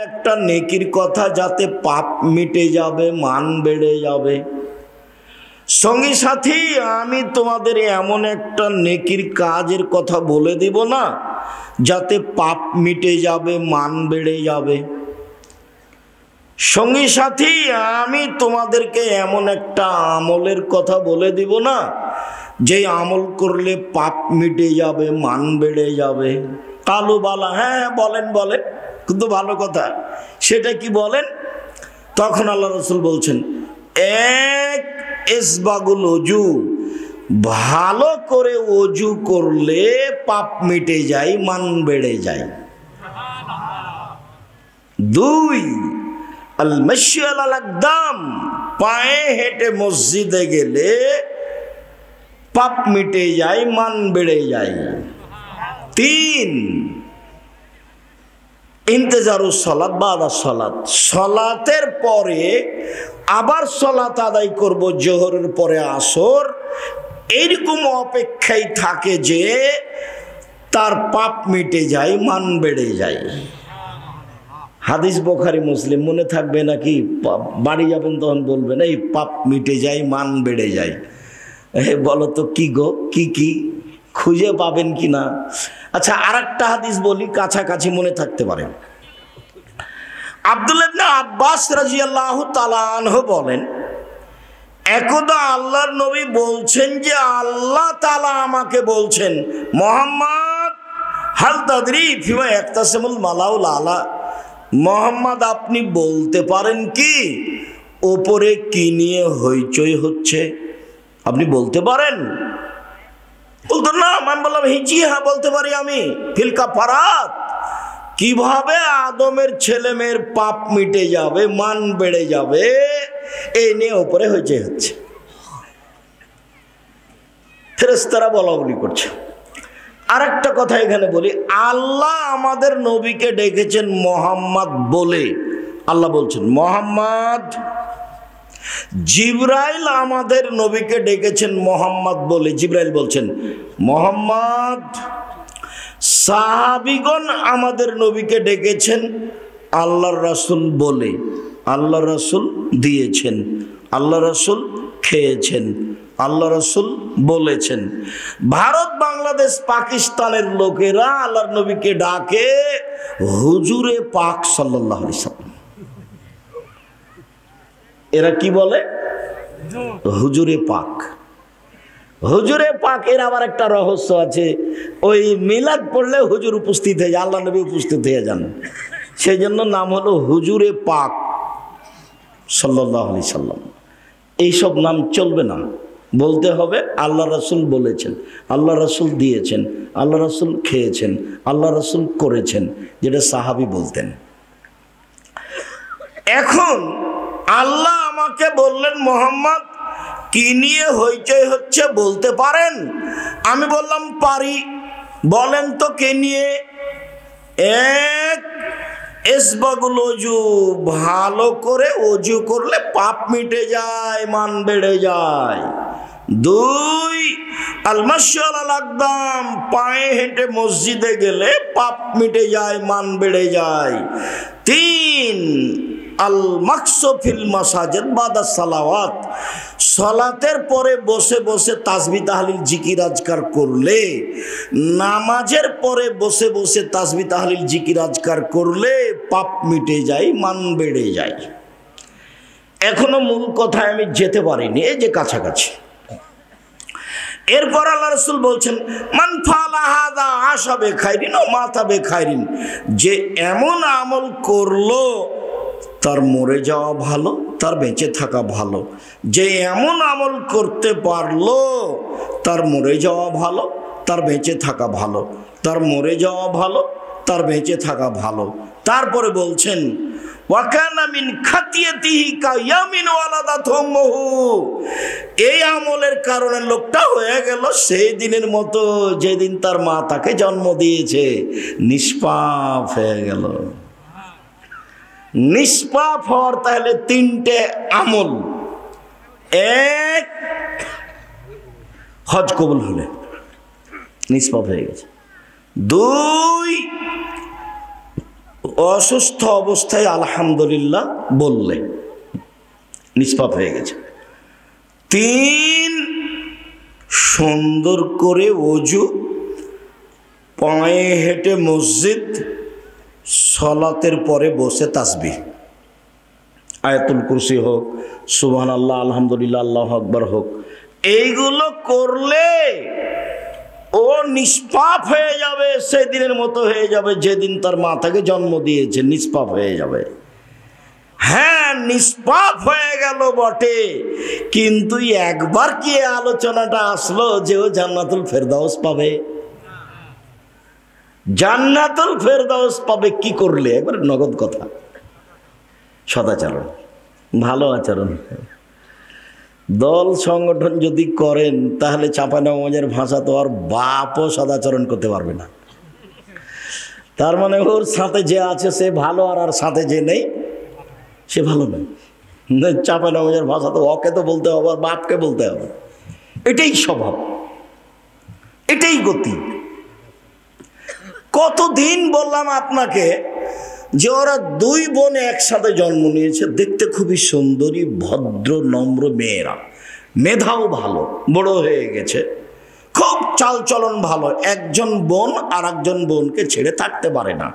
একটা নেকির কথা যাতে পাপ মিটে যাবে, মান বেড়ে যাবে। সঙ্গী সাথী, আমি তোমাদের এমন একটা নেকির কাজের কথা বলে দিব না যাতে পাপ মিটে যাবে, মান বেড়ে যাবে। সঙ্গী সাথী, আমি তোমাদেরকে এমন একটা আমলের কথা বলে দিব না যে আমল করলে পাপ মিটে যাবে, মান বেড়ে যাবে। কালু বালা, হ্যাঁ বলেন বলেন, কিন্তু ভালো কথা, সেটা কি বলেন? তখন আল্লাহ রসুল বলছেন, এক ইসবাগুল অজু, ভালো করে অজু করলে পাপ মিটে যায়, মান বেড়ে যায়। দুই, আল মাশি আলাল আকদাম, পায়ে হেঁটে মসজিদে গেলে পাপ মিটে যায়, মান বেড়ে যায়। তিন, ইন্তেজারুস সালাত বাদা সালাত, সালাতের পরে আবার সালাত আদায় করব, জোহরের পরে আসর, এইরকম অপেক্ষায় থাকে যে তার পাপ মিটে যায়, মান বেড়ে যায়। হাদিস বুখারী মুসলিম, মনে থাকবে নাকি? বাড়ি যাবেন তখন বলবেন এই পাপ মিটে যায়, মান বেড়ে যায়। বলো তো কি গো, কি খুঁজে পাবেন কি না? আচ্ছা, আর একটা হাদিস বলি, কাছাকাছি মনে থাকতে পারে। আব্দুল্লাহ ইবনে আব্বাস রাদিয়াল্লাহু তাআলা আনহু বলেন, একদা আল্লাহর নবী বলছেন যে আল্লাহ তাআলা আমাকে বলছেন, মুহাম্মদ হাল তাদরি ফিমা ইয়াকতাসিমুল মালাউল আলা, মুহাম্মদ আপনি বলতে পারেন কি ওপরে কি নিয়ে হইচই হচ্ছে? আপনি বলতে পারেন? বলতো না। আমি বললাম, জি হ্যাঁ বলতে পারি আমি। ফিল কাফারাত, কিভাবে আদমের ছেলে মেয়ের পাপ মিটে যাবে, মান বেড়ে যাবে, এই নিয়ে উপরে হইচই হচ্ছে। ফেরেশতারা বলা বলি করছে। আর একটা কথা এখানে বলি, আল্লাহ আমাদের নবীকে ডেকেছেন মুহাম্মদ বলে। আল্লাহ বলছেন মুহাম্মদ। জিবরাইল আমাদের নবীকে ডেকেছেন মুহাম্মদ বলে, জিবরাইল বলছেন মুহাম্মদ। সাহাবীগণ আমাদের নবীকে ডেকেছেন আল্লাহর রাসূল বলে, আল্লাহ রাসূল দিয়েছেন, আল্লাহ রাসূল খেয়েছেন, আল্লাহ রাসূল বলেছেন। ভারত, বাংলাদেশ, পাকিস্তানের লোকেরা আল্লাহর নবীকে ডাকে হুজুরে পাক সাল্লাল্লাহু আলাইহি সাল্লাম। এরা কি বলে? হুজুরে পাক। হুজুরে পাক এর আবার একটা রহস্য আছে, ওই মিলাদ পড়লে হুজুর উপস্থিত হয়ে যায়, আল্লাহ নবী উপস্থিত হয়ে যান, সেই জন্য নাম হলো হুজুরে পাক সাল্লাল্লাহু আলাইহি সাল্লাম। এইসব নাম চলবে না, বলতে হবে আল্লাহ রাসূল বলেছেন, আল্লাহ রাসূল দিয়েছেন, আল্লাহ রাসূল খেয়েছেন, আল্লাহ রাসূল করেছেন, যেটা সাহাবী বলতেন। এখন আল্লাহ আমাকে বললেন মুহাম্মদ কি নিয়ে হইচই হচ্ছে বলতে পারেন? আমি বললাম পারি। বলেন তো কে নিয়ে? এক, ইসবাগুল অজু, ভালো করে অজু করলে পাপ মিটে যায়, মান বেড়ে যায়। দুই, আল মাশি আলাল আকদাম, পায়ে হেঁটে মসজিদে গেলে পাপ মিটে যায়, মান বেড়ে যায়। তিন, আল মাকসু ফিল মাসাজিদ বাদা সালাওয়াত, সালাতের পরে বসে বসে তাসবিহ তাহলিল জিকির আজকার করলে, নামাজের পরে বসে বসে তাসবিহ তাহলিল জিকির আজকার করলে পাপ মিটে যায়, মান বেড়ে যায়। এখনো মূল কথায় আমি যেতে পারিনি, এই যে কাছাকাছি। এরপর আল্লাহ রাসূল বলছেন, মান ফাআলা হাযা আশা বিখাইরিন ওয়া মাতা বিখাইরিন, যে এমন আমল করলো তার মরে যাওয়া ভালো, তার বেঁচে থাকা ভালো। যে এমন আমল করতে পারলো তার মরে যাওয়া ভালো, তার বেঁচে থাকা ভালো, তার মরে যাওয়া ভালো, তার বেঁচে থাকা ভালো। তারপরে বলছেন ওয়াকানা মিন খাতিয়াতিহি কায়ামিন ওয়ালাদাত উম্মুহু, এই আমলের কারণে লোকটা হয়ে গেল সেই দিনের মতো যেদিন তার মা তাকে জন্ম দিয়েছে, নিষ্পাপ হয়ে গেল। নিষ্পাপ হওয়ার তাহলে তিনটে আমল। এক, হজ কবুল হলে নিষ্পাপ হয়ে গেছে। দুই, অসুস্থ অবস্থায় আলহামদুলিল্লাহ বললে নিষ্পাপ হয়ে গেছে। 3 সুন্দর করে ওযু, পায়ে হেঁটে মসজিদ, সলাতের পরে বসে তাসবিহ, আয়াতুল কুরসি হোক, সুবহানাল্লাহ, আলহামদুলিল্লাহ, আল্লাহু আকবার হোক, এইগুলো করলে ও নিষ্পাপ হয়ে যাবে, সেদিনের মতো হয়ে যাবে যেদিন তার মাতাকে জন্ম দিয়েছে, নিষ্পাপ হয়ে যাবে। হ্যাঁ, নিষ্পাপ হয়ে গেল বটে, কিন্তু একবার কি আলোচনাটা আসলো যে ও জান্নাতুল ফেরদাউস পাবে? জান্নাতুল ফেরদাউস পাবে কি করলে? একবার নগদ কথা, সদাচরণ, ভালো আচরণ। দল সংগঠন যদি করেন তাহলে চাঁপাইনবাবগঞ্জের ভাষা তো আর বাপও সদাচরণ করতে পারবে না। তার মানে ওর সাথে যে আছে সে ভালো, আর সাথে যে নেই সে ভালো নয়। চাঁপাইনবাবগঞ্জের ভাষা তো ওকে তো বলতে হবে, আর বাপকে বলতে হবে। এটাই স্বভাব, এটাই গতি। কতদিন বললাম আপনাকে যে ওরা 2 বোন একসাথে জন্ম নিয়েছে, দেখতে খুবই সুন্দরী, ভদ্র, নম্র মেয়েরা, মেধাও ভালো, বড় হয়ে গেছে, খুব চালচলন ভালো। একজন বোন আর একজন বোনকে ছেড়ে থাকতে পারে না।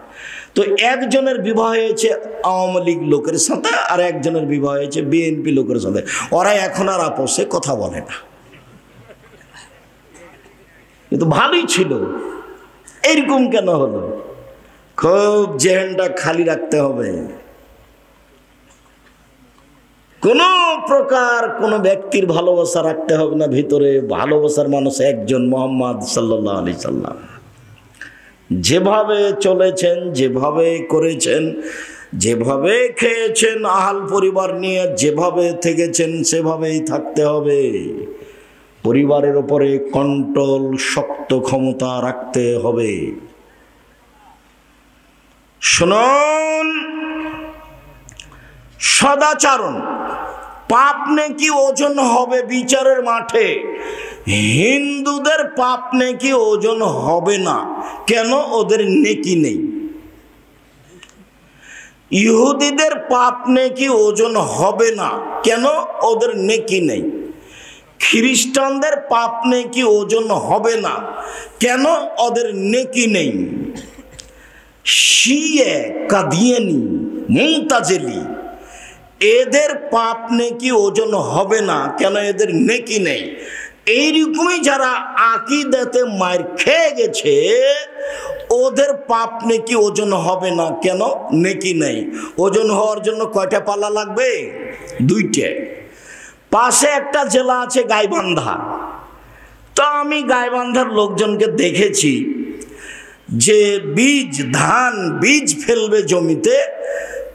তো একজনের বিবাহ হয়েছে আওয়ামী লীগ লোকের সাথে, আর একজনের বিবাহ হয়েছে বিএনপি লোকের সাথে। ওরা এখন আর আপোষে কথা বলে না, কিন্তু ভালোই ছিল। এরকম কেন হলো? খুব জেহেনটা খালি রাখতে হবে। কোন প্রকার কোন ব্যক্তির ভালোবাসা রাখতে হবে না ভিতরে। ভালোবাসার মানুষ একজন, মুহাম্মদ সাল্লাল্লাহু আলাইহি সাল্লাম। যেভাবে চলেছেন, যেভাবে করেছেন, যেভাবে খেয়েছেন, আহাল পরিবার নিয়ে যেভাবে থেকেছেন, সেভাবেই থাকতে হবে। পরিবারের উপরে কন্ট্রোল, শক্ত ক্ষমতা রাখতে হবে। শুনুন, সদাচরণ, পাপ নেকি ওজন হবে বিচারের মাঠে। হিন্দুদের পাপ নেকি ওজন হবে না, কেন? ওদের নেকি নেই। ইহুদিদের পাপ নেকি ওজন হবে না, কেন? ওদের নেকি নেই। খ্রিস্টানদের পাপ নেকি ওজন হবে না, কেন? ওদের নেকি নেই। শিয়ে, কাদিয়ানি, মুতাজিলি, এদের পাপ নেকি ওজন হবে না, কেন? এদের নেকি নেই। এইরকমই যারা আকীদাতে মার খেয়ে গেছে, ওদের পাপ নেকি ওজন হবে না, কেন? নেকি নেই। ওজন হওয়ার জন্য কয়টা পাল্লা লাগবে? 2টে। পাশে একটা জেলা আছে গাইবান্ধা। তো আমি গাইবান্ধার লোকজনকে দেখেছি যে বীজ, ধান বীজ ফেলবে জমিতে,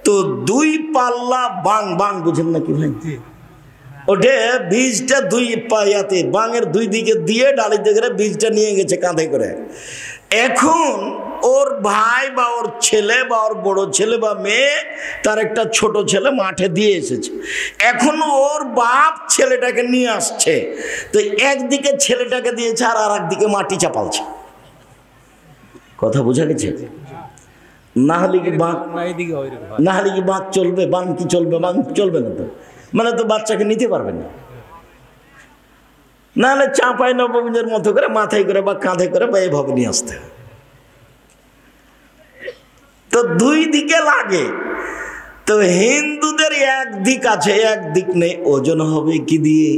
তো 2 পাল্লা বাং, বাং বুঝেন নাকি ভাই? ওঠে বীজটা 2 পায়াতে বাঙের 2 দিকে দিয়ে ডালিতে করে বীজটা নিয়ে গেছে কাঁধে করে। এখন ওর ভাই বা ওর ছেলে বা ওর বড় ছেলে বা মেয়ে, তার একটা ছোট ছেলে মাঠে দিয়ে এসেছে। এখন ওর বাপ ছেলেটাকে নিয়ে আসছে, তো একদিকে ছেলেটাকে দিয়েছে আর একদিকে মাটি চাপালছে। কথা বোঝা গেছে? না হলে কি বাঁক, না হলে কি বাঁক চলবে? বাঁক কি চলবে? বাঁক চলবে না তো, মানে তো বাচ্চাকে নিতে পারবে না। নাহলে চাঁপাইনবাবগঞ্জের মতো করে মাথায় করে বা কাঁধে করে বা এভাবে নিয়ে আসতে। তো 2 দিকে লাগে। তো হিন্দুদের একদিক আছে, একদিক নেই, ওজন হবে কি দিয়ে?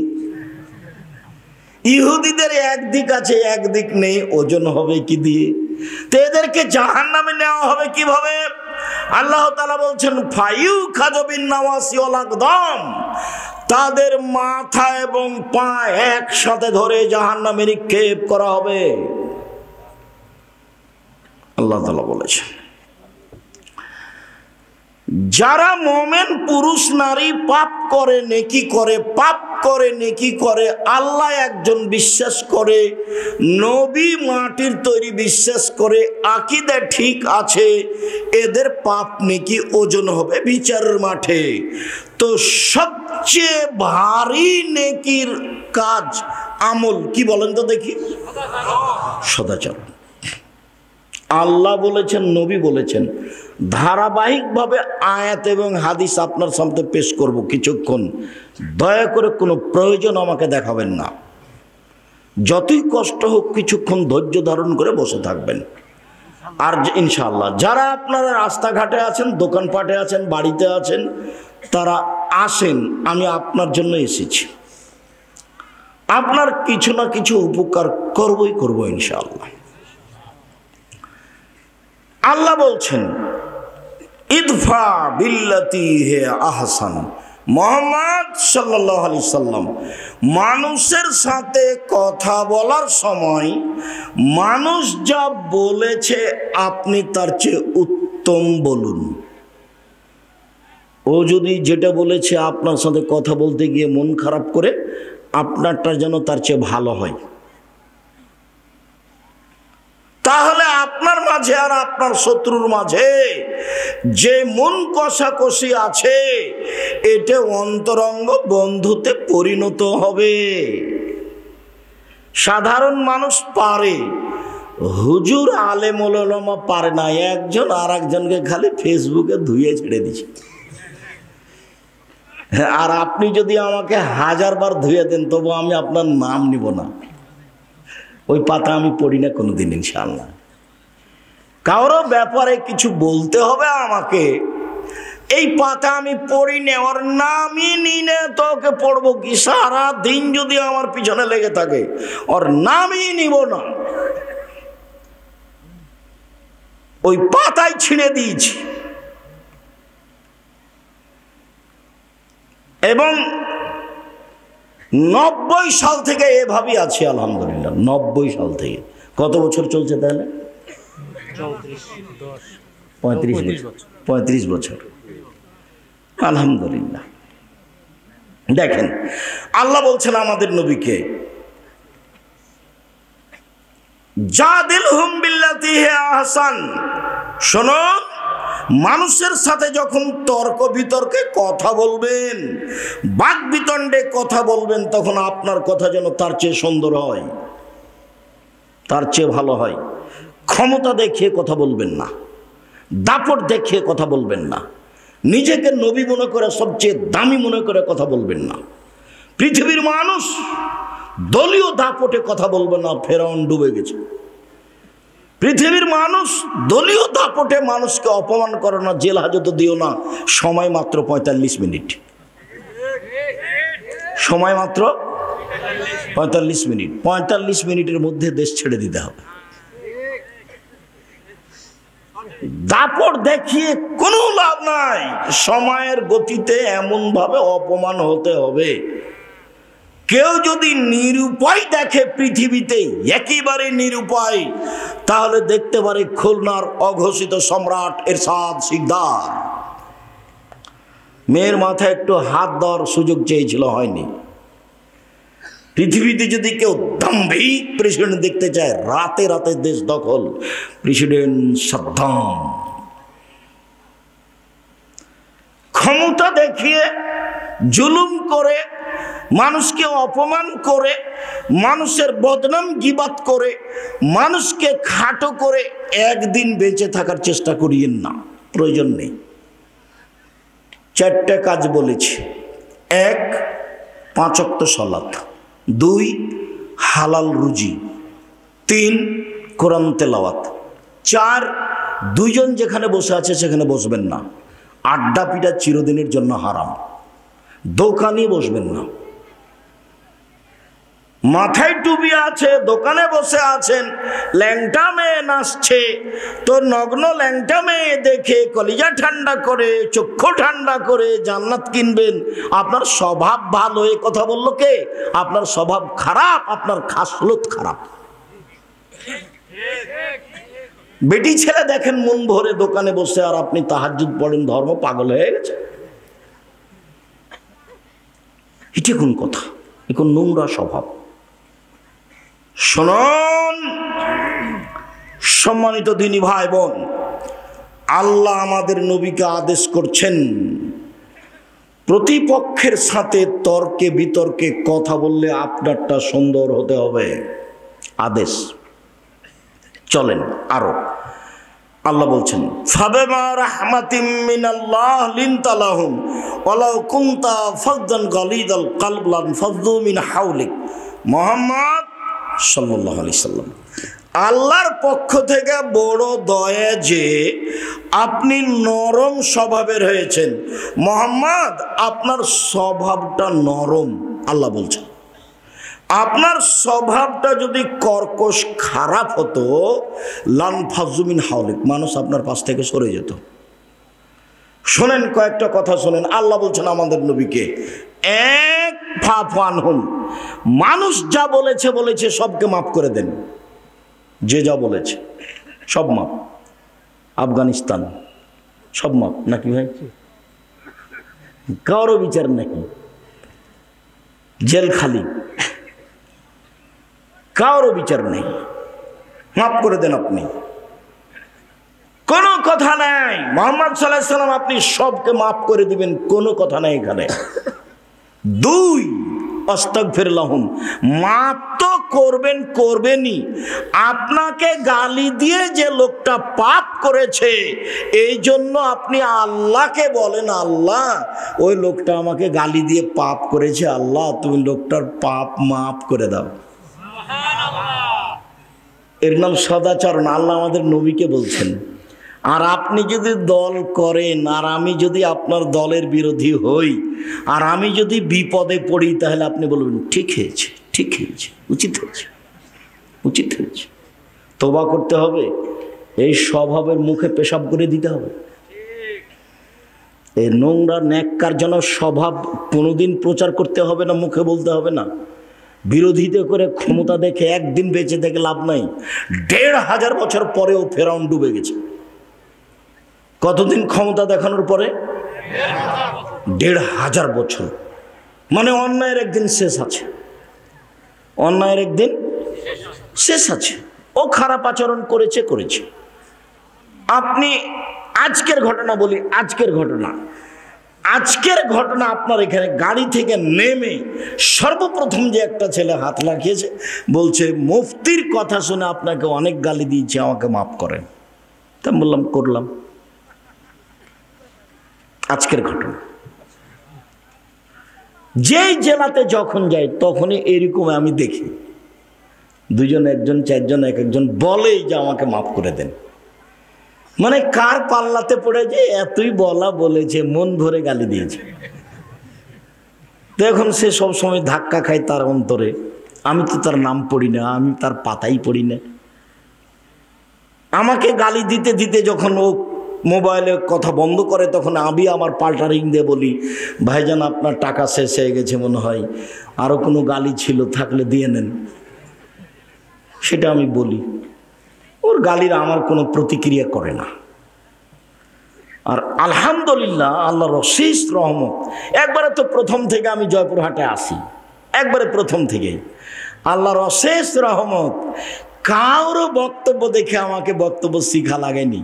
ইহুদিদের একদিক আছে, একদিক নেই, ওজন হবে কি দিয়ে? তো এদেরকে জাহান্নামে নেওয়া হবে কিভাবে? আল্লাহ তাআলা বলছেন, ফায়ু খাজবিন নাওয়াসি ওয়াল আকদাম, তাদের মাথা এবং পা একসাথে ধরে জাহান্নামে নিক্ষেপ করা হবে। আল্লাহ তাআলা বলেছেন, যারা মোমেন পুরুষ নারী পাপ করে নেকি করে, পাপ করে নেকি করে, আল্লাহ একজন বিশ্বাস করে, নবী মাটির তৈরি বিশ্বাস করে, আকীদা ঠিক আছে, এদের পাপ নেকি ওজন হবে বিচারের মাঠে। তো সবচেয়ে ভারী নেকির কাজ, আমল কি বলেন তো দেখি? সদাচরণ। আল্লাহ বলেছেন, নবী বলেছেন, ধারাবাহিকভাবে আয়াত এবং হাদিস আপনার সামনে পেশ করব কিছুক্ষণ। দয়া করে কোনো প্রয়োজন আমাকে দেখাবেন না। যতই কষ্ট হোক কিছুক্ষণ ধৈর্য ধারণ করে বসে থাকবেন। আর ইনশাআল্লাহ যারা আপনারা রাস্তাঘাটে আছেন, দোকানপাটে আছেন, বাড়িতে আছেন, তারা আসেন, আমি আপনার জন্য এসেছি। আপনার কিছু না কিছু উপকার করব ইনশাআল্লাহ। আল্লাহ বলছেন ইদফা বিল্লাতি হে আহসান। মুহাম্মদ সাল্লাল্লাহু আলাইহি সাল্লাম মানুষের সাথে কথা বলার সময় মানুষ যা বলেছে আপনি তার চেয়ে উত্তম বলুন। ও যদি যেটা বলেছে আপনার সাথে কথা বলতে গিয়ে মন খারাপ করে, আপনারটা যেন তার চেয়ে ভালো হয়। তাহলে আপনার মাঝে আর আপনার শত্রুর মাঝে যে মন কষাকষি আছে, এটা অন্তরঙ্গ বন্ধুতে পরিণত হবে। সাধারণ মানুষ পারে, হুজুর আলেম ওলামা পারে না। একজন আর একজনকে খালি ফেসবুকে ধুয়ে ছেড়ে দিচ্ছে। আর আপনি যদি আমাকে 1000 বার ধুয়ে দেন তবু আমি আপনার নাম নিব না। ওই পাতা আমি পড়ি না কোনোদিন ইনশাআল্লাহ। কারো ব্যাপারে কিছু বলতে হবে আমাকে, এই পাতা আমি পড়ি না, ওর নামই নি না, তোকে পড়বো কি? সারা দিন যদি আমার পিছনে লেগে থাকে ওর নামই নিব না। ওই পাতায় ছিঁড়ে দিয়েছি। এবং 90 সাল থেকে এভাবেই আছি আলহামদুলিল্লাহ। 90 সাল থেকে। কত বছর চলছে তাহলে? 35 বছর আলহামদুলিল্লাহ। দেখেন আল্লাহ বলছেন আমাদের নবীকে, জাদিলহুম বিল্লাতি হি আহসান। শোনো, মানুষের সাথে যখন তর্ক বিতর্কে কথা বলবেন, বাক বিতণ্ডে কথা বলবেন, তখন আপনার কথা যেন তার চেয়ে সুন্দর হয়, তার চেয়ে ভালো হয়। ক্ষমতা দেখিয়ে কথা বলবেন না, দাপট দেখিয়ে কথা বলবেন না, নিজেকে নবী মনে করে সবচেয়ে দামি মনে করে কথা বলবেন না। পৃথিবীর মানুষ দলীয় দাপটে কথা বলবে না, ফেরাউন ডুবে গেছে। পৃথিবীর মানুষ দলীয় দাপটে মানুষকে অপমান করো না, জেল হাজতে দিও না। সময় মাত্র 45 মিনিট, সময় মাত্র 45 মিনিট। 45 মিনিটের মধ্যে দেশ ছেড়ে দিতে হবে। দাপট দেখিয়ে কোনো লাভ নাই। সময়ের গতিতে এমন ভাবে অপমান হতে হবে। কেউ যদি নিরুপায় দেখে পৃথিবীতে, একেবারে নিরুপায়, তাহলে দেখতে পারে খুলনার অঘোষিত সম্রাট এরশাদ শিকদার। মেয়ের মাথায় একটু হাত দেওয়ার সুযোগ চেয়েছিল, হয়নি। পৃথিবীতে যদি কেউ দাম্ভিক প্রেসিডেন্ট দেখতে চায়, রাতে রাতে দেশ দখল, প্রেসিডেন্ট সাদ্দাম। ক্ষমতা দেখিয়ে জুলুম করে, মানুষকে অপমান করে, মানুষের বদনাম গীবাত করে, মানুষকে খাটো করে একদিন বেঁচে থাকার চেষ্টা করিয়েন না, প্রয়োজন নেই। 4টে কাজ বলেছি। 1, 5 ওয়াক্ত সালাত। 2, হালাল রুজি। 3, কোরআন তেলাওয়াত। 4, 2 জন যেখানে বসে আছে সেখানে বসবেন না। আড্ডা পিটা চিরদিনের জন্য হারাম। দোকানে বসবেন না। মাথায় টুপি আছে, দোকানে বসে আছেন, ল্যাংটা মেয়ে নাচছে, তো নগ্ন ল্যাংটা মেয়ে দেখে কলিজা ঠান্ডা করে, চক্ষু ঠান্ডা করে জান্নাত কিনবেন। আপনার স্বভাব ভালো, এ কথা বললো কে? আপনার স্বভাব খারাপ, আপনার খাসলত খারাপ। বেটি ছেলে দেখেন মন ভরে দোকানে বসে, আর আপনি তাহাজ্জুদ পড়েন, ধর্ম পাগল হয়ে গেছে। এটা কোন কথা? এখন নোংরা স্বভাব। শুনুন সম্মানিত দিনী ভাই বোন, আল্লাহ আমাদের নবীকে আদেশ করছেন, প্রতিপক্ষের সাথে তর্কে বিতর্কে কথা বললে আপনারটা সুন্দর হতে হবে। আদেশ। চলেন আরো। আল্লাহ বলছেন ফাবিমা রাহমাতিম মিনাল্লাহ লিনতা লাহুম ওয়ালাউ কুনতা ফাযযান গালিযাল কলব লানফাযযু মিন হাওলিক। মুহাম্মদ সাল্লাল্লাহু আলাইহি সাল্লাম, আল্লাহর পক্ষ থেকে বড় দয়া যে আপনি নরম স্বভাবের হয়েছেন। মুহাম্মদ, আপনার স্বভাবটা নরম। আল্লাহ বলছেন আপনার স্বভাবটা যদি কর্কশ খারাপ হতো লানফাযযু মিন হাওলিক, মানুষ আপনার পাশ থেকে সরে যেত। শোনেন, কয়েকটা কথা শোনেন। আল্লাহ বলছেন আমাদের নবীকে, এক ফাফু আনহুম, মানুষ যা বলেছে বলেছে সবকে মাফ করে দেন। যে যা বলেছে সব মাপ। আফগানিস্তান সব মাপ নাকি ভাই? কারো বিচার নাকি? জেল খালি, কারো বিচার নেই, মাফ করে দেন আপনি, কোনো কথা নাই। মুহাম্মদ সাল্লাল্লাহু আলাইহি সাল্লাম আপনি সবকে মাফ করে দিবেন, কোনো কথা নাই এখানে। দুই, আস্তাগফির লাহুম, মাফ তো করবেন, করবেনই। আপনাকে গালি দিয়ে যে লোকটা পাপ করেছে এই জন্য আপনি আল্লাহকে বলেন, আল্লাহ ওই লোকটা আমাকে গালি দিয়ে পাপ করেছে, আল্লাহ তুমি লোকটার পাপ মাফ করে দাও। এর নাম সদাচরণ। আল্লাহ আমাদের নবীকে বলছেন। আর আপনি যদি দল করেন আর আমি যদি আপনার দলের বিরোধী হই আর আমি যদি বিপদে পড়ি, তাহলে আপনি বলবেন ঠিক হয়েছে, ঠিক হয়েছে, উচিত হয়েছে, উচিত হয়েছে। তওবা করতে হবে, এই স্বভাবের মুখে পেশাব করে দিতে হবে। এই নোংরা ন্যাক্কারজনক স্বভাব কোনোদিন প্রচার করতে হবে না, মুখে বলতে হবে না। বিরোধিতা করে ক্ষমতা দেখে একদিন বেঁচে থেকে লাভ নাই। ১৫০০ বছর পরেও ফেরাউন ডুবে গেছে। কতদিন ক্ষমতা দেখানোর পরে? ১৫০০ বছর। মানে অন্যায়ের একদিন শেষ আছে, অন্যায়ের একদিন শেষ আছে। ও খারাপ আচরণ করেছে, করেছে। আপনি আজকের ঘটনা বলি, আজকের ঘটনা, আজকের ঘটনা আপনার এখানে গাড়ি থেকে নেমে সর্বপ্রথম যে একটা ছেলে হাত লাগিয়েছে, বলছে মুফতির কথা শুনে আপনাকে অনেক গালি দিয়েছে, আমাকে মাফ করেন। তা বললাম করলাম। আজকের ঘটনা। যেই জেলাতে যখন যাই তখনই এরকম আমি দেখি দুজন, একজন, চারজন, এক একজন বলেই যে আমাকে মাফ করে দেন। মানে কার পাল্লাতে পড়ে যে এতই বলা বলেছে, মন ভরে গালি দিয়েছে। তো এখন সে সব সময় ধাক্কা খায় তার অন্তরে। আমি তো তার নাম পড়ি না, আমি তার পাতাই পড়ি না। আমাকে গালি দিতে দিতে যখন ও মোবাইলে কথা বন্ধ করে, তখন আমি আমার পাল্টা রিং দিয়ে বলি, ভাইজান আপনার টাকা শেষ হয়ে গেছে মনে হয়, আরও কোনো গালি ছিল থাকলে দিয়ে নেন। সেটা আমি বলি। ওর গালির আমার কোনো প্রতিক্রিয়া করে না। আর আলহামদুলিল্লাহ, আল্লাহর অশেষ রহমত। একবারে তো প্রথম থেকে আমি জয়পুরহাটে আসি, একবারে প্রথম থেকে আল্লাহর অশেষ রহমত। কারো বক্তব্য দেখে আমাকে বক্তব্য শিখা লাগেনি,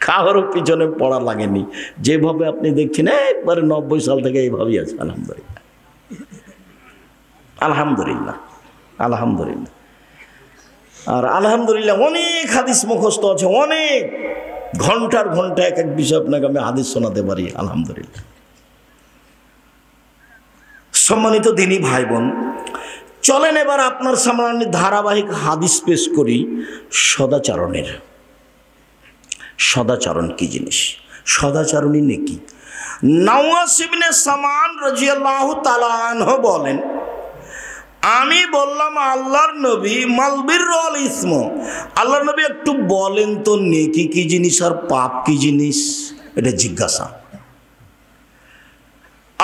কারো পিছনে পড়া লাগেনি। যেভাবে আপনি দেখছেন একবারে 90 সাল থেকে এইভাবেই আছে। আলহামদুলিল্লাহ, আলহামদুলিল্লাহ, আলহামদুলিল্লাহ। আর আলহামদুলিল্লাহ অনেক হাদিস মুখস্থ আছে, অনেক ঘন্টার ঘন্টা এক এক বিষয় আপনাকে আমি হাদিস শোনাতে পারি। আলহামদুলিল্লাহ। সম্মানিত দিনী ভাই বোন, চলেন এবার আপনার সামনে ধারাবাহিক হাদিস পেশ করি সদাচরণের। সদাচরণ কি জিনিস? সদাচরণই নেকি। নওয়াস ইবনে সামান রাদিয়াল্লাহু তাআলা আনহু বলেন, আমি বললাম আল্লাহর নবী মালবির ওয়াল ইসম, আল্লাহর নবী একটু বলেন তো নেকি কি জিনিস আর পাপ কি জিনিস, এটা জিজ্ঞাসা।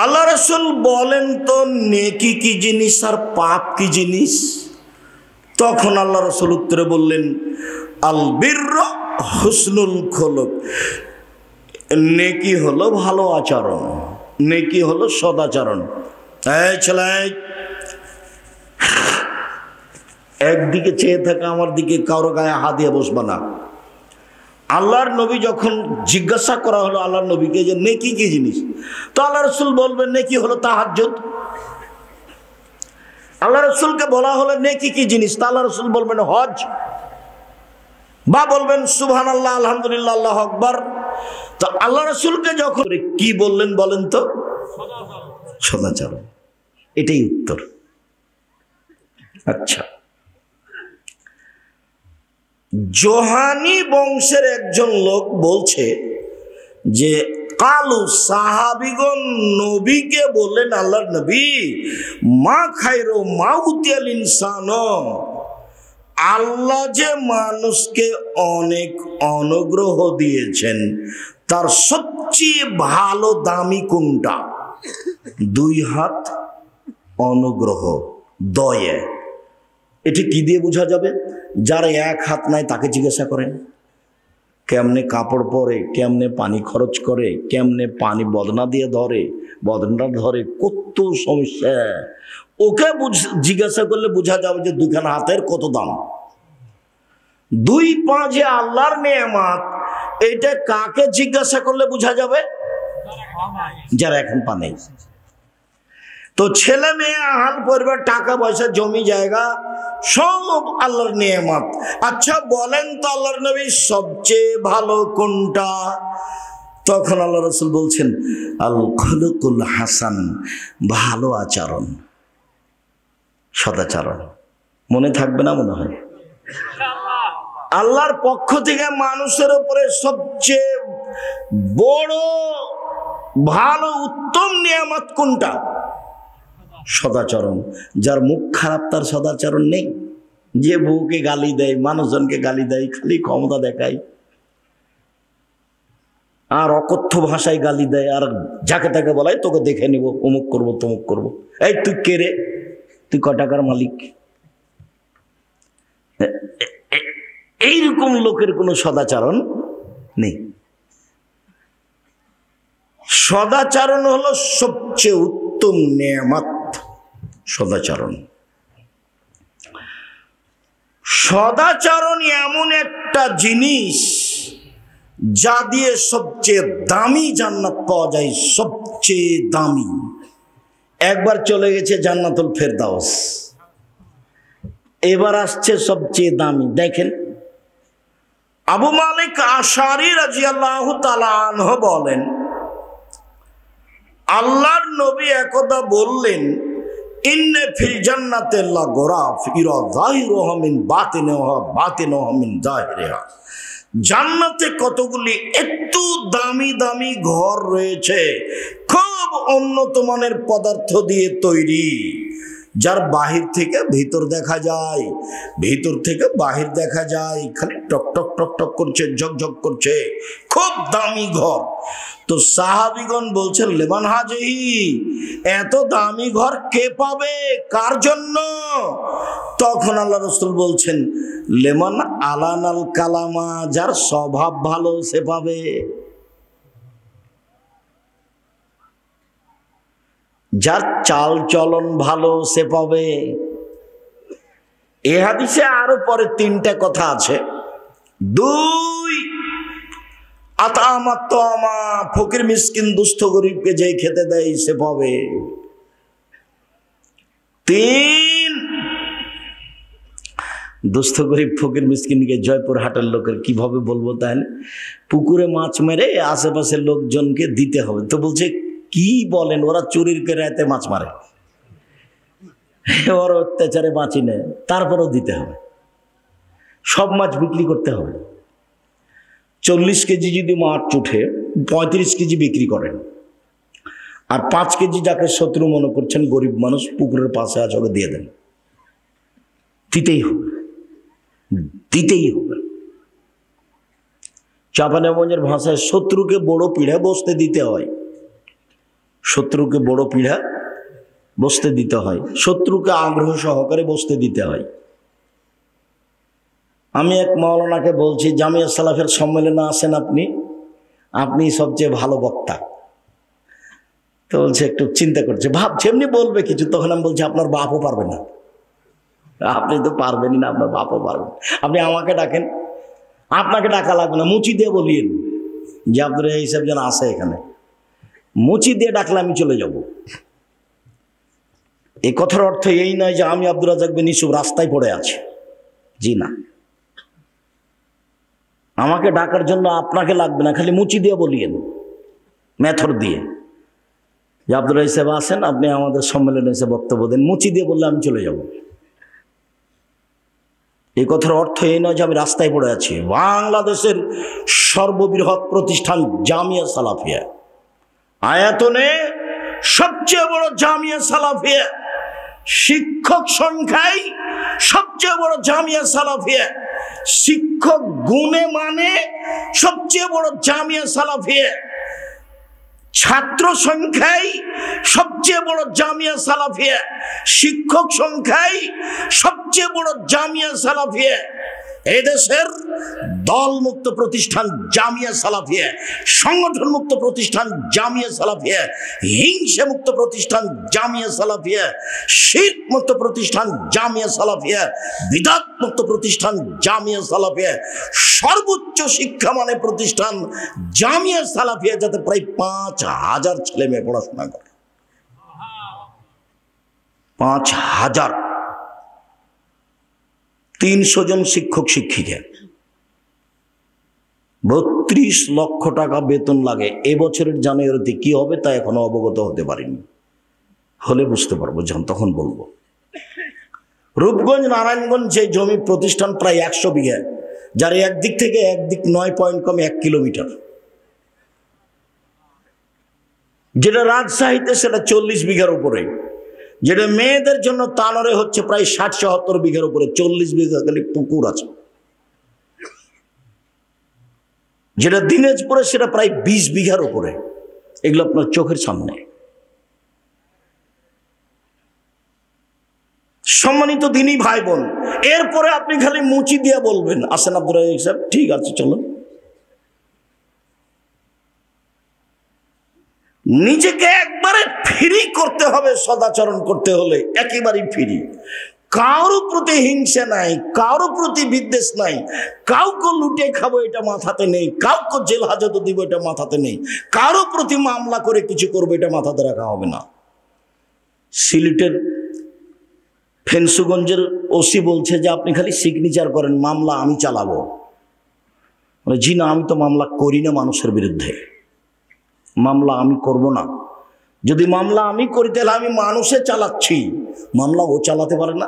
আল্লাহ রাসূল বলেন তো নেকি কি জিনিস আর পাপ কি জিনিস। তখন আল্লাহ রাসূল উত্তরে বললেন, আল বিরর হুসনুল খুলুক, নেকি হলো ভালো আচরণ, নেকি হলো সদাচরণ। এই ছেলে, একদিকে চেয়ে থাকা আমার দিকে, কারো গায়ে হাত দিয়ে বসবা না। আল্লাহর নবী যখন জিজ্ঞাসা করা হলো আল্লাহর নবীকে যে নেকি কি জিনিস, তো আল্লাহ রাসূল বলবেন নেকি হলো তাহাজ্জুদ। আল্লাহ রাসূলকে বলা হলো নেকি কি জিনিস, তা আল্লাহ রাসূল বলবেন হজ। বা বলবেন সুবহানাল্লাহ, আলহামদুলিল্লাহ, আল্লাহু আকবার। তো আল্লাহ রাসূলকে যখন কি বললেন বলেন তো? সদাচরণ। এটাই উত্তর। আচ্ছা, জোহানি বংশের একজন লোক বলছে যে কালু সাহাবিগণ নবীকে বললেন, আল্লাহর নবী, মা খায়রু মা উতিয়াল ইনসান, আল্লাহ যে মানুষকে অনেক অনুগ্রহ দিয়েছেন তার সবচেয়ে ভালো দামি কোনটা? 2 হাত অনুগ্রহ, দয়ে। এটি কি দিয়ে বোঝা যাবে? যার 1 হাত নাই তাকে জিজ্ঞাসা করেন কেমনে কাপড় পরে, কেমনে পানি খরচ করে, কেমনে পানি বদনা দিয়ে ধরে, বদনা ধরে, কত সমস্যা। ওকে জিজ্ঞাসা করলে বোঝা যাবে যে 2 হাতের কত দাম। 2 পা যে আল্লাহর নেয়ামত, এটা কাকে জিজ্ঞাসা করলে বোঝা যাবে? যার এখন পা নেই। তো ছেলে মেয়ে, আহাল পরিবার, টাকা পয়সা, জমি জায়গা সব আল্লাহর নেয়ামত। আচ্ছা বলেন তো আল্লাহর নবী সবচেয়ে ভালো কোনটা? তখন আল্লাহ রাসূল বলছেন আল খুলুকুল হাসান, ভালো আচরণ, সদাচরণ। মনে থাকবে না মনে হয়? আল্লাহর পক্ষ থেকে মানুষের উপরে সবচেয়ে বড় ভালো উত্তম নিয়ামত কোনটা? সদাচরণ। যার মুখ খারাপ তার সদাচরণ নেই। যে বউকে গালি দেয়, মানুষজনকে গালি দেয়, খালি ক্ষমতা দেখায়, আর অকথ্য ভাষায় গালি দেয়, আর যাকে তাকে বলাই তোকে দেখে নিব, অমুক করবো তমুক করবো। এই তুই কে রে? তুই ক টাকার মালিক? এইরকম লোকের কোনো সদাচরণ নেই। সদাচরণ হলো সবচেয়ে উত্তম নেয়ামত। সদাচরণ, সদাচরণ এমন একটা জিনিস যা দিয়ে সবচেয়ে দামি জান্নাত পাওয়া যায়, সবচেয়ে দামি। একবার চলে গেছে জান্নাতুল ফেরদাউস, এবার আসছে সবচেয়ে দামি। দেখেন, আবু মালিক আশারি রাদিয়াল্লাহু তাআলা আনহু বলেন, আল্লাহর নবী একদা বললেন, ইন্নে ফিল জান্নাতি লাগুরাফ ইরা যাহিরুহা মিন বাতিনিহা বাতিনুহা মিন যাহিরিহা। জান্নাতে কতগুলি এত দামি দামি ঘর রয়েছে, খুব উন্নত মানের পদার্থ দিয়ে তৈরি, যার বাহির থেকে ভিতর দেখা যায়, ভিতর থেকে বাহির দেখা যায়, খালি টক টক টক টক করছে, ঝকঝক করছে, খুব দামি ঘর। তো সাহাবীগণ বলছেন, লেমান হাজিহি, এত দামি ঘর কে পাবে, কার জন্য? তখন আল্লাহ রাসূল বলছেন, লেমান আলানাল কালামা, যার স্বভাব ভালো সে পাবে। যার চাল চলন ভালো সে পাবে। এ হাদিসে আরো পরে 3টা কথা আছে। 2, আতামাত তামা, ফকির মিসকিন দুস্থ গরিবকে যে খেতে দেয় সে পাবে। 3, দুস্থ গরিব ফকির মিসকিনকে জয়পুর হাটের লোকের কিভাবে বলবো, তাহলে পুকুরে মাছ মেরে আশেপাশের লোকজনকে দিতে হবে। তো বলছে কি বলেন, ওরা চুরির করে রাতে মাছ মারে, ওরা অত্যাচারে বাঁচি নেয়, তারপরেও দিতে হবে। সব মাছ বিক্রি করতে হবে। 40 কেজি যদি মাছ উঠে 35 কেজি বিক্রি করেন, আর 5 কেজি যাকে শত্রু মনে করছেন, গরিব মানুষ পুকুরের পাশে আছে, ওকে দিয়ে দেন। দিতেই হবে, দিতেই হবে। চাঁপানেগঞ্জের ভাষায় শত্রুকে বড় পিঠে বসতে দিতে হয়। শত্রুকে বড় পিঠা বসতে দিতে হয়, শত্রুকে আগ্রহ সহকারে বসতে দিতে হয়। আমি এক মাওলানাকে বলছি, জামিয়া সালাফের সম্মেলনে আসেন আপনি, আপনি সবচেয়ে ভালো বক্তা। তো বলছে একটু চিন্তা করছে, ভাবছে এমনি বলবে কিছু। তখন আমি বলছি, আপনার বাপও পারবে না। আপনি তো পারবেনই না, আপনার বাপও পারবেন। আপনি আমাকে ডাকেন, আপনাকে ডাকা লাগবে না, মুচি দিয়ে বলিয়েন যে আপনার এই সব যেন আসে এখানে। মুচি দিয়ে ডাকলে আমি চলে যাব। এই কথার অর্থ এই নয় যে আমি আব্দুর রাজ্জাক বিন ইউসুফ রাস্তায় পড়ে আছি, জি না। আমাকে ডাকার জন্য আপনাকে লাগবে না, খালি মুচি দিয়ে বলিয়েন, মেথর দিয়ে, যে আব্দুর রাজ্জাক সাহেব আসেন, আপনি আমাদের সম্মেলনে এসে বক্তব্য দেন, মুচি দিয়ে বললে আমি চলে যাব। এই কথার অর্থ এই নয় যে আমি রাস্তায় পড়ে আছি। বাংলাদেশের সর্ববৃহৎ প্রতিষ্ঠান জামিয়া সালাফিয়া, আয়াতনে সবচেয়ে বড় জামিয়া সালাফিয়া, শিক্ষক সংখ্যায় সবচেয়ে বড় জামিয়া সালাফিয়া, শিক্ষক গুণে মানে সবচেয়ে বড় জামিয়া সালাফিয়া, ছাত্র সংখ্যায় সবচেয়ে বড় জামিয়া সালাফিয়া, শিক্ষক সংখ্যায় সবচেয়ে বড় জামিয়া সালাফিয়া। এদেশের দল মুক্ত প্রতিষ্ঠান জামিয়া সালাফিয়া, সংগঠন মুক্ত প্রতিষ্ঠান জামিয়া সালাফিয়া, হিংসা মুক্ত প্রতিষ্ঠান জামিয়া সালাফিয়া, শিরক মুক্ত প্রতিষ্ঠান জামিয়া সালাফিয়া, বিদআত মুক্ত প্রতিষ্ঠান জামিয়া সালাফিয়া, সর্বোচ্চ শিক্ষা মানে প্রতিষ্ঠান জামিয়া সালাফিয়া, যাতে প্রায় ৫,০০০ ছেলে মেয়ে পড়াশোনা করে। ৫,০০০, ৩০০ জন শিক্ষক শিক্ষিকা, ৩২ লক্ষ টাকা বেতন লাগে। এবছরের জানুয়ারিতে কি হবে তা এখনো অবগত হতে পারিনি, হলে বুঝতে পারবো, যখন তখন বলবো। রূপগঞ্জ নারায়ণগঞ্জ যে জমি প্রতিষ্ঠান প্রায় ১০০ বিঘা, যার একদিক থেকে একদিক ৯ পয়েন্ট কম ১ কিলোমিটার, যেটা রাজশাহীতে সেটা ৪০ বিঘার উপরে, যেটা মেয়েদের জন্য তানরে হচ্ছে প্রায় ৬০-৭০ বিঘার উপরে, ৪০ বিঘা খালি পুকুর আছে। যেটা দিনাজপুরে সেটা প্রায় ২০ বিঘার উপরে। এগুলো আপনার চোখের সামনে। সম্মানিত দিনী ভাই বোন, এরপরে আপনি খালি মুচি দিয়ে বলবেন আসেন আব্দুর রাজ্জাক সাহেব, ঠিক আছে চলো। নিজেকে একবারে ফ্রি করতে হবে, সদাচরণ করতে হলে একেবারেই ফ্রি। কারো প্রতি হিংসা নাই, কারো প্রতি বিদ্বেষ নাই, কাউকে লুটে খাবো এটা মাথাতে নেই, কাউকে জেল হাজত দিব এটা মাথাতে নেই, কারো প্রতি মামলা করে কিছু করবো এটা মাথাতে রাখা হবে না। সিলেটের ফেন্সুগঞ্জের ওসি বলছে যে আপনি খালি সিগনেচার করেন, মামলা আমি চালাবো। জি না, আমি তো মামলা করি না মানুষের বিরুদ্ধে, মামলা আমি করব না। যদি মামলা আমি করি তাহলে আমি মানুষে চালাচ্ছি, মামলা ও চালাতে পারে না,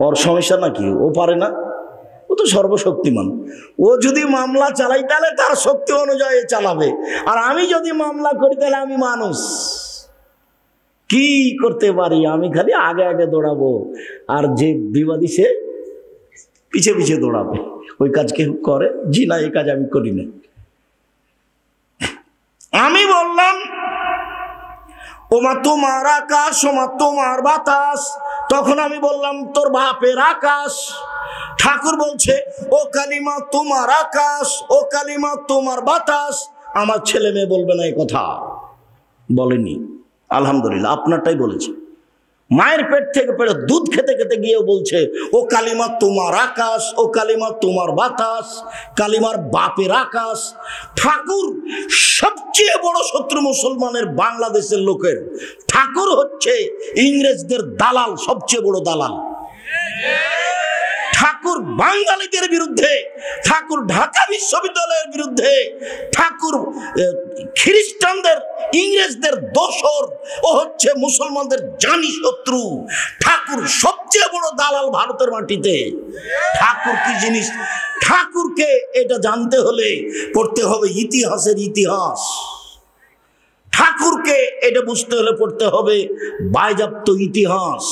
ওর সমস্যা নাকি? ও পারে না, ও তো সর্বশক্তিমান। ও যদি মামলা চালাই তাহলে তার শক্তি অনুযায়ী চালাবে, আর আমি যদি মামলা করি তাহলে আমি মানুষ, কি করতে পারি? আমি খালি আগে আগে দৌড়াবো, আর যে বিবাদী সে পিছে পিছে দৌড়াবে। ওই কাজ কেউ করে? জি না, এই কাজ আমি করি না। আমি বললাম ওমা তোমার আকাশ, ওমা তোমার বাতাস। তখন আমি বললাম তোর বাপের আকাশ। ঠাকুর বলছে ও কালিমা তোমার আকাশ, ও কালিমা তোমার বাতাস। আমার ছেলে মেয়ে বলবে না এই কথা, বলেনি। আলহামদুলিল্লাহ, আপনারটাই বলেছে। মায়ের পেট থেকে পেটে দুধ খেতে খেতে গিয়েও বলছে ও কালিমা তোমার আকাশ, ও কালিমা তোমার বাতাস, কালিমার বাপের আকাশ। ঠাকুর সবচেয়ে বড় শত্রু মুসলমানের, বাংলাদেশের লোকের। ঠাকুর হচ্ছে ইংরেজদের দালাল, সবচেয়ে বড় দালাল। ঠাকুর বাঙালিদের বিরুদ্ধে, ঠাকুর ঢাকা বিশ্ববিদ্যালয়ের বিরুদ্ধে, ঠাকুর খ্রিস্টানদের, ইংরেজদের দোসর, ও হচ্ছে মুসলমানদের জানি শত্রু। ঠাকুর সবচেয়ে বড় দালাল ভারতের মাটিতে। ঠাকুর কি জিনিস? ঠাকুরকে এটা জানতে হলে পড়তে হবে ইতিহাসের ইতিহাস। ঠাকুরকে এটা বুঝতে হলে পড়তে হবে বায়জাপ্ত ইতিহাস।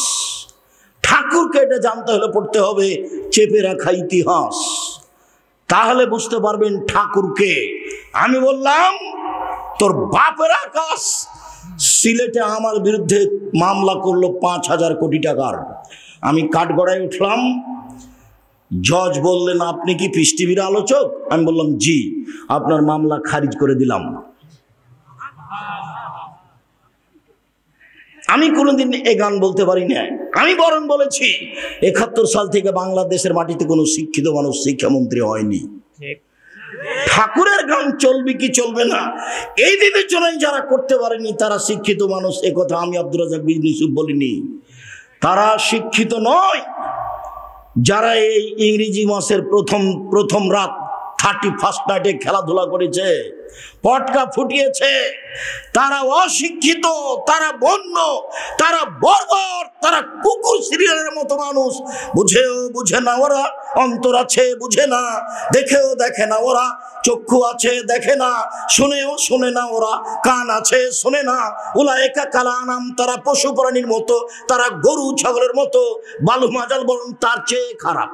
ঠাকুরকে এটা জানতে হলে পড়তে হবে চেপে রাখা ইতিহাস, তাহলে বুঝতে পারবেন ঠাকুরকে। আমি বললাম তোর বাপের আকাশ সিলেটে আমার বিরুদ্ধে মামলা করলো ৫,০০০ কোটি টাকার। আমি কাঠগড়ায় উঠলাম, জজ বললেন আপনি কি পিস টিভির আলোচক? আমি বললাম জি, আপনার মামলা খারিজ করে দিলাম। আমি কোনোদিন এ গান বলতে পারি না। আমি বরং বলেছি ৭১ সাল থেকে বাংলাদেশের মাটিতে কোনো শিক্ষিত মানুষ শিক্ষামন্ত্রী হয়নি। ঠাকুরের গান চলবে কি চলবে না এই বিবেচনায় যারা করতে পারেনি তারা শিক্ষিত মানুষ, এ কথা আমি আব্দুর রাজ্জাক বিন ইউসুফ বলিনি। তারা শিক্ষিত নয়, যারা এই ইংরেজি মাসের প্রথম রাত 31st নাইটে খেলাধুলা করেছে, পটকা ফুটিয়েছে, তারা অশিক্ষিত, তারা বন্য, তারা বর্বর, তারা কুকুর সিরিয়ালের মতো মানুষ। বুঝেও বুঝে না ওরা, অন্তর আছে বুঝে না, দেখেও দেখে না ওরা, চক্ষু আছে দেখে না, শুনেও শোনে না ওরা, কান আছে শোনে না। উলায়েকা কালানাম, তারা পশু প্রাণীর মতো, তারা গরু ছাগলের মতো, বালু মাজাল বরং তার চেয়ে খারাপ।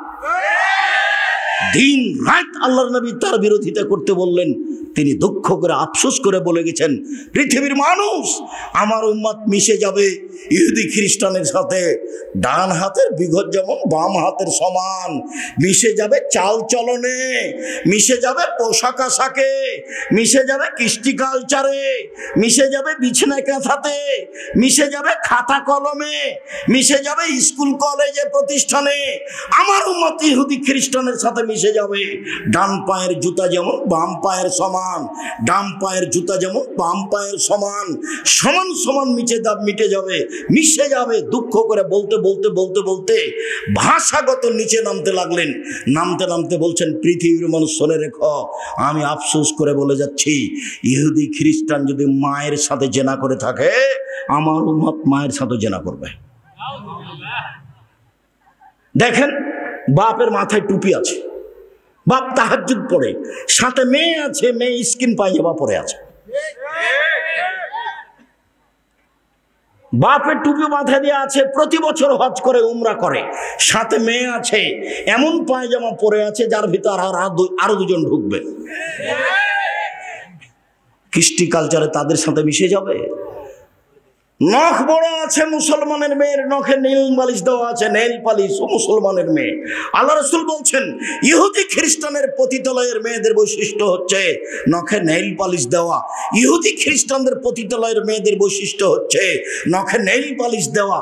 দিন রাত আল্লাহর নবী তার বিরোধিতা করতে বললেন। তিনি দুঃখ করে আফসোস করে বলে গেছেন, পৃথিবীর মানুষ আমার উম্মত মিশে যাবে ইহুদি খ্রিস্টানের সাথে। ডান হাতের বিঘত যেমন বাম হাতের সমান, মিশে যাবে চাল চলনে, মিশে যাবে পোশাক আশাকে, মিশে যাবে কৃষ্টি কালচারে, মিশে যাবে বিছানা কাঁথাতে, মিশে যাবে খাতা কলমে, মিশে যাবে স্কুল কলেজে প্রতিষ্ঠানে। আমার উম্মত ইহুদি খ্রিস্টানের সাথে মিশে যাবে। ডান পায়ের জুতা যেমন বাম পায়ের সমান, ডান পায়ের জুতা যেমন বাম পায়ের সমান, সমান সমান মিটে যাবে, মিশে যাবে। দুঃখ করে বলতে বলতে বলতে বলতে ভাষাগত নিচে নামতে লাগলেন। নামতে নামতে বলছেন, পৃথিবীর মানুষ শুনে রেখো, আমি আফসোস করে বলে যাচ্ছি, ইহুদি খ্রিস্টান যদি মায়ের সাথে জেনা করে থাকে, আমার উম্মত মায়ের সাথে জেনা করবে। দেখেন, বাপের মাথায় টুপি আছে, বাপ তাহাজ্জুদ পড়ে, সাথে মেয়ে আছে, মেয়ে স্কিন পায়জামা পরে আছে। বাপের টুপি মাথায় দিয়ে আছে, প্রতি বছর হজ করে উমরা করে, সাথে মেয়ে আছে, এমন পায়জামা পরে আছে যার ভিতর আরো দুজন ঢুকবে। কৃষ্টি কালচারে তাদের সাথে মিশে যাবে। নখ বড় আছে মুসলমানের মেয়ের, নখে নীল পালিশ দেওয়া আছে, নেল পালিশ ও মুসলমানের মেয়ে। আল্লাহ রাসূল বলছেন, ইহুদি খ্রিস্টানের পতিতালয়ের মেয়েদের বৈশিষ্ট্য হচ্ছে নখে নেল পালিশ দেওয়া। ইহুদি খ্রিস্টানদের পতিতালয়ের মেয়েদের বৈশিষ্ট্য হচ্ছে নখে নেল পালিশ দেওয়া।